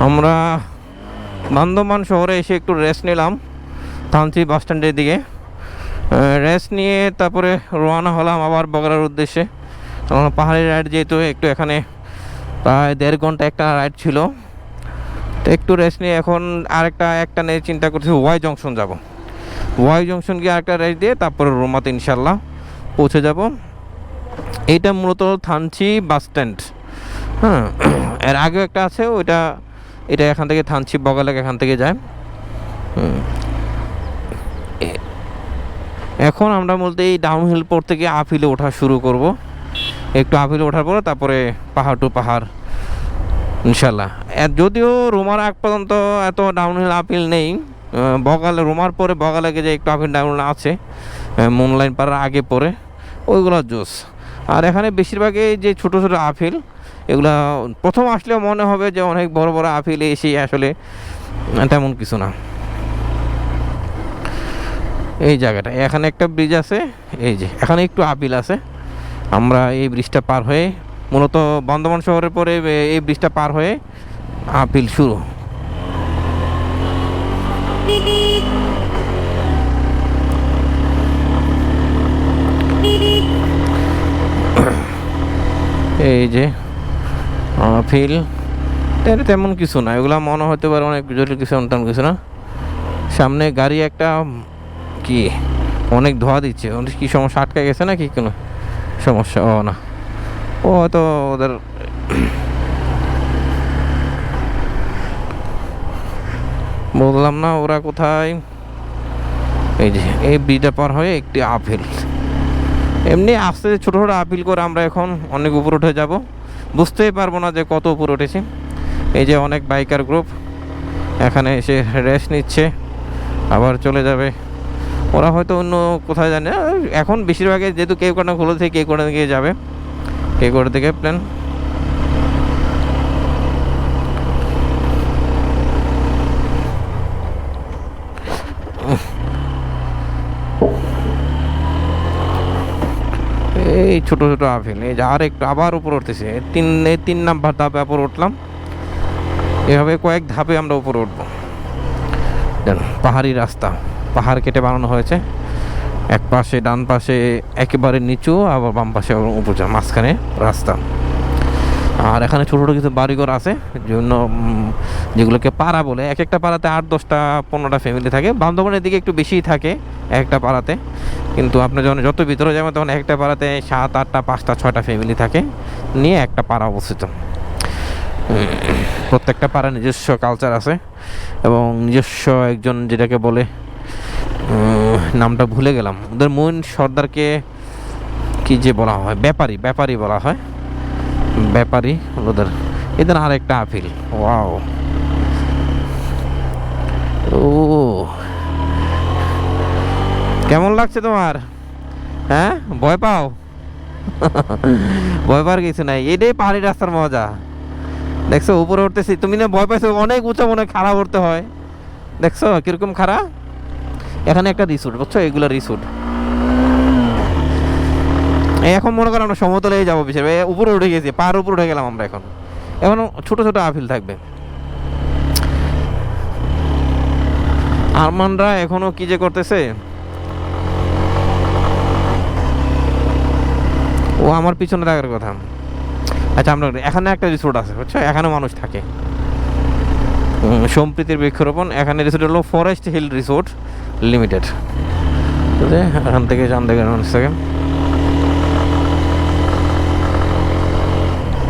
আমরা বান্দরবান শহরে এসে একটু রেস্ট নিলাম থানচি বাস স্ট্যান্ডের দিকে। রেস্ট নিয়ে তারপরে রওনা হলাম আবার বগুড়ার উদ্দেশ্যে। পাহাড়ি রাইড যেহেতু একটু এখানে প্রায় 1.5 ঘন্টা একটা রাইড ছিল, তো একটু রেস্ট নিয়ে এখন একটা নিয়ে চিন্তা করছি ওয়াই জংশন যাব। ওয়াই জংশন গিয়ে আরেকটা রাইড দিয়ে তারপরে রোমাতে ইনশাল্লাহ পৌঁছে যাব। এইটা মূলত থানচি বাস স্ট্যান্ড। হ্যাঁ, এর আগেও একটা আছে, এটা এখান থেকে থানচি বগালেক এখান থেকে যায়। এখন আমরা বলতে এই ডাউনহিল পর থেকে আপহিলে ওঠা শুরু করব। একটু আপহিলে ওঠার পরে তারপরে পাহাড় টু পাহাড় ইনশাল্লাহ। যদিও রোমার আগ পর্যন্ত এত ডাউনহিল আপহিল নেই, রোমার পরে বগালেকে যে একটু আপহিল ডাউনহিল আছে মুনলাইন পাড়ার আগে পরে, ওইগুলো জোস। আর এখানে বেশিরভাগই যে ছোট ছোট আপহিল, এগুলা প্রথম আসলেও মনে হবে যে অনেক বড় বড় আপহিল, এসে আসলে তেমন কিছু না। এই জায়গাটা এখানে একটা ব্রিজ আছে, এই যে এখানে একটু আপিল আছে। আমরা এই ব্রিজটা পার হয়ে মূলত বর্ধমান শহরের পরে এই ব্রিজটা পার হয়ে আপিল শুরু। এই যে আপিল তেমন কিছু না, এগুলা মনে হতে পারে অনেক জটিল কিছু, তেমন কিছু না। সামনে গাড়ি একটা কি অনেক ধোয়া দিচ্ছে, কি সমস্যা, আটকে গেছে না কি কোনো সমস্যা? ও না, ও হয়তো ওদের বললাম না ওরা কোথায়। এই যে এই ব্রিজটা পার হয়ে একটি আপহিল, এমনি আস্তে ছোটো ছোটো আপহিল করে আমরা এখন অনেক উপরে উঠে যাব, বুঝতেই পারবো না যে কত উপরে উঠেছি। এই যে অনেক বাইকার গ্রুপ এখানে এসে রেস্ট নিচ্ছে, আবার চলে যাবে। ওরা হয়তো অন্য কোথায় জানে। এখন বেশিরভাগে যেহেতু কেউ কোটা খুলে থেকে কেউ কোটা দিকে যাবে, কেউ কোটা থেকে প্ল্যান। এই ছোট ছোট আপেল, এই যে আর একটু আবার উপরে উঠতেছে, তিন নাম্বার ধাপে উপর উঠলাম। এভাবে কয়েক ধাপে আমরা উপরে উঠবো। পাহাড়ি রাস্তা, পাহাড় কেটে বানানো হয়েছে। এক পাশে ডান পাশে একেবারে নিচু, আবার বাম পাশে উপর, মাঝখানে রাস্তা। আর এখানে ছোটো ছোটো কিছু বাড়িঘর আছে, যেগুলোকে পাড়া বলে। এক একটা পাড়াতে 8-10টা 15টা ফ্যামিলি থাকে। বান্দরবানের দিকে একটু বেশিই থাকে একটা পাড়াতে, কিন্তু আপনি যখন যত ভিতরে যাবেন তখন একটা পাড়াতে 7, 8, 5, 6টা ফ্যামিলি থাকে নিয়ে একটা পাড়া অবস্থিত। প্রত্যেকটা পাড়ার নিজস্ব কালচার আছে এবং নিজস্ব একজন, যেটাকে বলে নামটা ভুলে গেলাম, ওদের মূল সর্দারকে কি যে বলা হয়, ব্যাপারী বলা হয়। ব্যাপারী ওদের। এদের আর একটা আপিল। ওয়াও, ও কেমন লাগছে তোমার? হ্যাঁ, ভয় পাও? ভয় পাওয়ার কিছু নাই, এটাই পাহাড়ি রাস্তার মজা। দেখছো উপরে উঠতেছি, তুমি না ভয় পাইছো? অনেক উঁচা, মনে খাড়া উঠতে হয়। দেখছো কিরকম খাড়া? এখানে একটা রিসোর্ট, বুঝছো, এগুলো রিসোর্ট। এখন মনে করো আমরা সমতলে যাবো, বিশেষ উপরে উঠে গেছি, পাহাড় উপরে উঠে গেলাম আমরা। এখন ছোট ছোট আপিল থাকবে। আরমানরা এখনো কি যে করতেছে, ও আমার পিছনে থাকার কথা। আচ্ছা, আমরা এখানে একটা রিসোর্ট আছে, বুঝছো, এখানে মানুষ থাকে। সম্প্রীতির বৃক্ষরোপণ। এখানে রিসোর্ট হলো ফরেস্ট হিল রিসোর্ট লিমিটেড। এখান থেকে চান দেখে মানুষ থাকে।